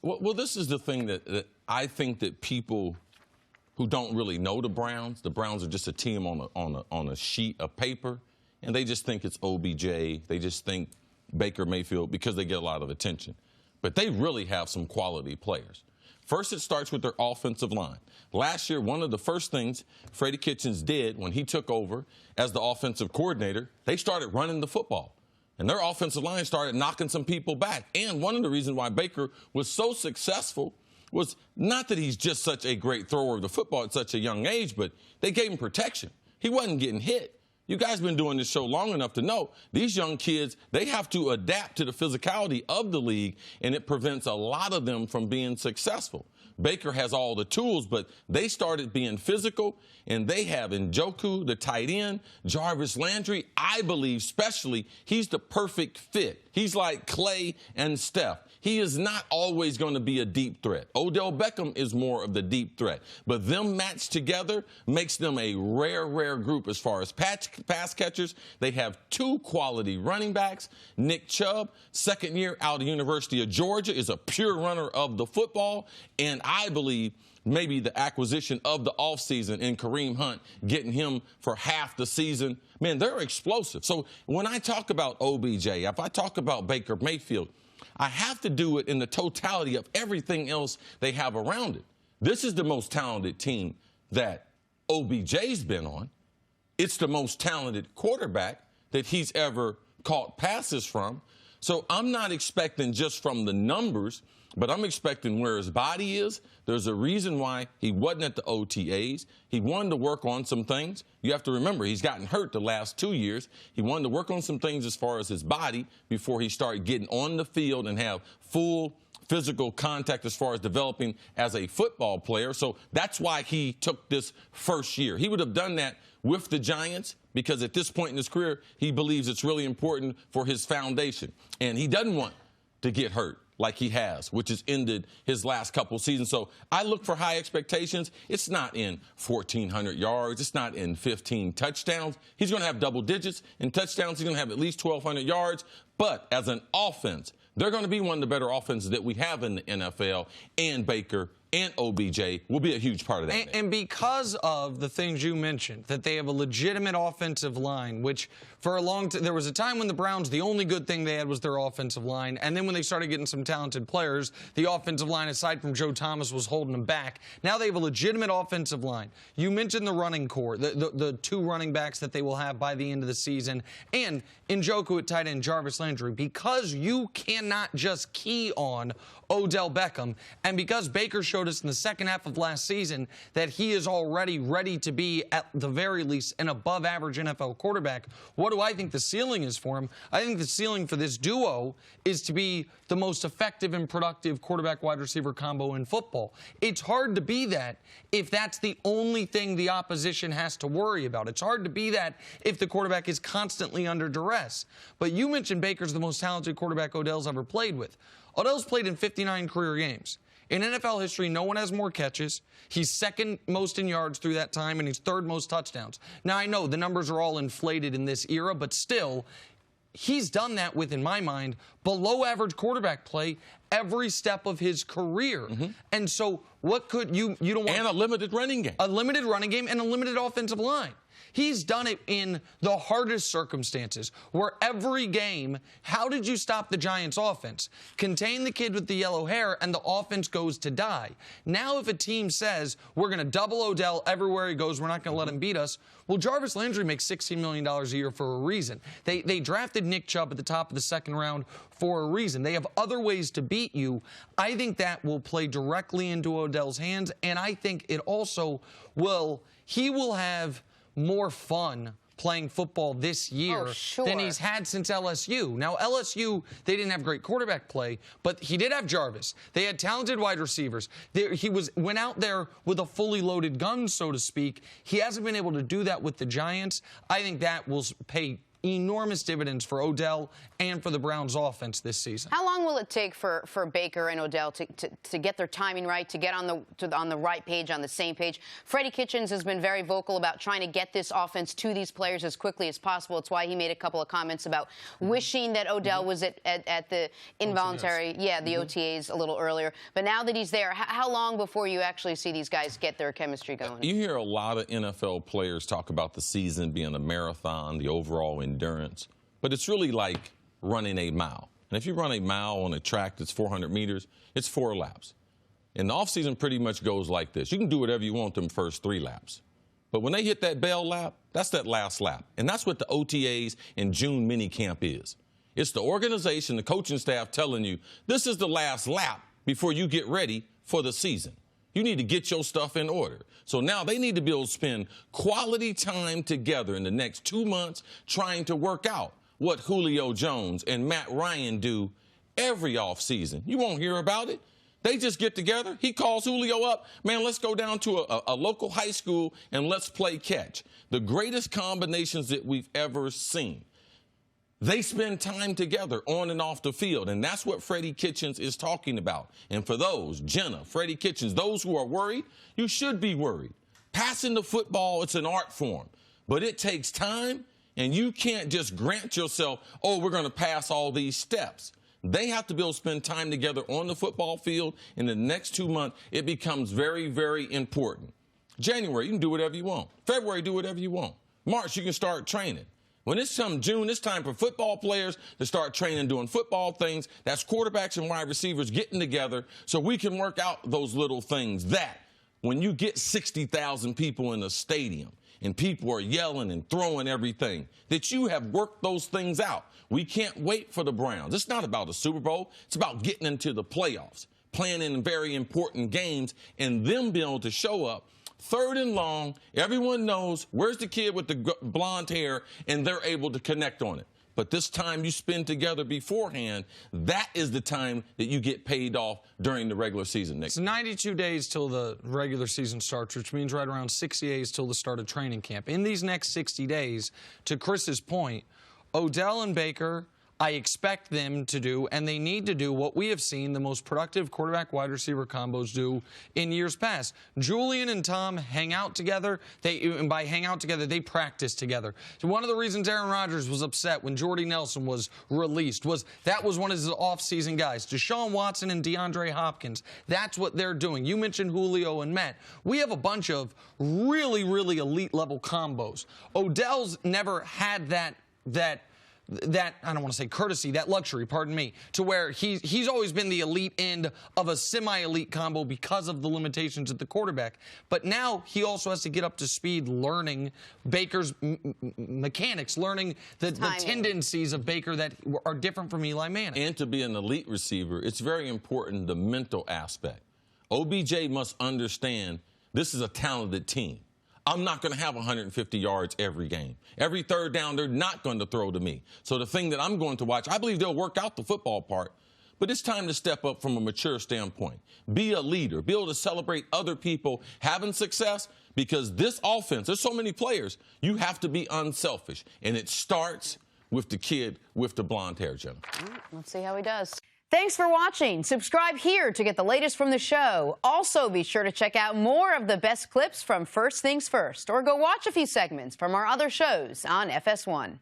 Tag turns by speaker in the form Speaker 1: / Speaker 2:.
Speaker 1: Well, this is the thing that I think that people who don't really know the Browns are just a team on a sheet of paper, and they just think it's OBJ. They just think Baker Mayfield because they get a lot of attention. But they really have some quality players. First, it starts with their offensive line. Last year, one of the first things Freddie Kitchens did when he took over as the offensive coordinator, they started running the football. And their offensive line started knocking some people back. And one of the reasons why Baker was so successful was not that he's just such a great thrower of the football at such a young age, but they gave him protection. He wasn't getting hit. You guys have been doing this show long enough to know these young kids, they have to adapt to the physicality of the league, and it prevents a lot of them from being successful. Baker has all the tools, but they started being physical, and they have Njoku, the tight end, Jarvis Landry. I believe, especially, he's the perfect fit. He's like Clay and Steph. He is not always going to be a deep threat. Odell Beckham is more of the deep threat. But them matched together makes them a rare group as far as pass catchers. They have two quality running backs. Nick Chubb, second year out of the University of Georgia, is a pure runner of the football. And I believe maybe the acquisition of the offseason in Kareem Hunt, getting him for half the season, man, they're explosive. So when I talk about OBJ, if I talk about Baker Mayfield, I have to do it in the totality of everything else they have around it. This is the most talented team that OBJ's been on. It's the most talented quarterback that he's ever caught passes from. So I'm not expecting just from the numbers, but I'm expecting where his body is. There's a reason why he wasn't at the OTAs. He wanted to work on some things. You have to remember, he's gotten hurt the last 2 years. He wanted to work on some things as far as his body before he started getting on the field and have full physical contact as far as developing as a football player. So that's why he took this first year. He would have done that with the Giants because at this point in his career, he believes it's really important for his foundation. And he doesn't want to get hurt like he has, which has ended his last couple seasons. So I look for high expectations. It's not in 1,400 yards. It's not in 15 touchdowns. He's going to have double digits in touchdowns. He's going to have at least 1,200 yards. But as an offense, they're going to be one of the better offenses that we have in the NFL, and Baker and OBJ will be a huge part of that.
Speaker 2: And because of the things you mentioned, that they have a legitimate offensive line, which for a long time, there was a time when the Browns, the only good thing they had was their offensive line. And then when they started getting some talented players, the offensive line, aside from Joe Thomas, was holding them back. Now they have a legitimate offensive line. You mentioned the running core, the two running backs that they will have by the end of the season, and Njoku at tight end, Jarvis Landry. Because you cannot just key on Odell Beckham, and because Baker showed us in the second half of last season that he is already ready to be, at the very least, an above-average NFL quarterback, what do I think the ceiling is for him? I think the ceiling for this duo is to be the most effective and productive quarterback-wide receiver combo in football. It's hard to be that if that's the only thing the opposition has to worry about. It's hard to be that if the quarterback is constantly under duress. But you mentioned Baker's the most talented quarterback Odell's ever played with. Odell's played in 59 career games. In NFL history, no one has more catches. He's second most in yards through that time, and he's third most touchdowns. Now, I know the numbers are all inflated in this era, but still, he's done that with, in my mind, below average quarterback play every step of his career. And so what could you don't want...
Speaker 1: And a limited running game.
Speaker 2: A limited running game and a limited offensive line. He's done it in the hardest circumstances, where every game, how did you stop the Giants' offense? Contain the kid with the yellow hair, and the offense goes to die. Now if a team says, we're going to double Odell everywhere he goes, we're not going to let him beat us, well, Jarvis Landry makes $16 million a year for a reason. They drafted Nick Chubb at the top of the second round for a reason. They have other ways to beat you. I think that will play directly into Odell's hands, and I think it also will, he will have more fun playing football this year than he's had since LSU. Now, LSU, they didn't have great quarterback play, but he did have Jarvis. They had talented wide receivers. He went out there with a fully loaded gun, so to speak. He hasn't been able to do that with the Giants. I think that will pay enormous dividends for Odell and for the Browns offense this season.
Speaker 3: How long will it take for Baker and Odell to get their timing right, to get on the right page, on the same page? Freddie Kitchens has been very vocal about trying to get this offense to these players as quickly as possible. It's why he made a couple of comments about wishing that Odell was at the involuntary, the OTAs a little earlier. But now that he's there, how long before you actually see these guys get their chemistry going?
Speaker 1: You hear a lot of NFL players talk about the season being a marathon, the overall endurance, but it's really like running a mile. And if you run a mile on a track that's 400 meters, it's 4 laps. And the offseason pretty much goes like this. You can do whatever you want them first 3 laps. But when they hit that bell lap, that's that last lap. And that's what the OTAs and June minicamp is. It's the organization, the coaching staff telling you, this is the last lap before you get ready for the season. You need to get your stuff in order. So now they need to be able to spend quality time together in the next 2 months trying to work out what Julio Jones and Matt Ryan do every offseason. You won't hear about it. They just get together. He calls Julio up. Man, let's go down to a local high school and let's play catch. The greatest combinations that we've ever seen. They spend time together on and off the field, and that's what Freddie Kitchens is talking about. And for those, Jenna, Freddie Kitchens, those who are worried, you should be worried. Passing the football, it's an art form, but it takes time, and you can't just grant yourself, oh, we're going to pass all these steps. They have to be able to spend time together on the football field. In the next 2 months, it becomes very, very important. January, you can do whatever you want. February, do whatever you want. March, you can start training. When it's come June, it's time for football players to start training, doing football things. That's quarterbacks and wide receivers getting together so we can work out those little things that when you get 60,000 people in a stadium and people are yelling and throwing everything, that you have worked those things out. We can't wait for the Browns. It's not about a Super Bowl. It's about getting into the playoffs, playing in very important games, and them being able to show up 3rd and long. Everyone knows where's the kid with the blonde hair, and they're able to connect on it. But this time you spend together beforehand, that is the time that you get paid off during the regular season, Nick.
Speaker 2: It's 92 days till the regular season starts, which means right around 60 days till the start of training camp. In these next 60 days, to Chris's point, Odell and Baker, I expect them to do, and they need to do, what we have seen the most productive quarterback-wide receiver combos do in years past. Julian and Tom hang out together. And by hang out together, they practice together. So one of the reasons Aaron Rodgers was upset when Jordy Nelson was released was that was one of his off-season guys. Deshaun Watson and DeAndre Hopkins, that's what they're doing. You mentioned Julio and Matt. We have a bunch of really, really elite-level combos. Odell's never had that I don't want to say courtesy, that luxury, pardon me, to where he's always been the elite end of a semi-elite combo because of the limitations at the quarterback. But now he also has to get up to speed learning Baker's mechanics, learning the tendencies of Baker that are different from Eli Manning.
Speaker 1: And to be an elite receiver, it's very important, the mental aspect. OBJ must understand this is a talented team. I'm not going to have 150 yards every game. Every 3rd down, they're not going to throw to me. So the thing that I'm going to watch, I believe they'll work out the football part, but it's time to step up from a mature standpoint. Be a leader. Be able to celebrate other people having success, because this offense, there's so many players, you have to be unselfish. And it starts with the kid with the blonde hair, Jenna.
Speaker 3: Let's see how he does. Thanks for watching. Subscribe here to get the latest from the show. Also, be sure to check out more of the best clips from First Things First, or go watch a few segments from our other shows on FS1.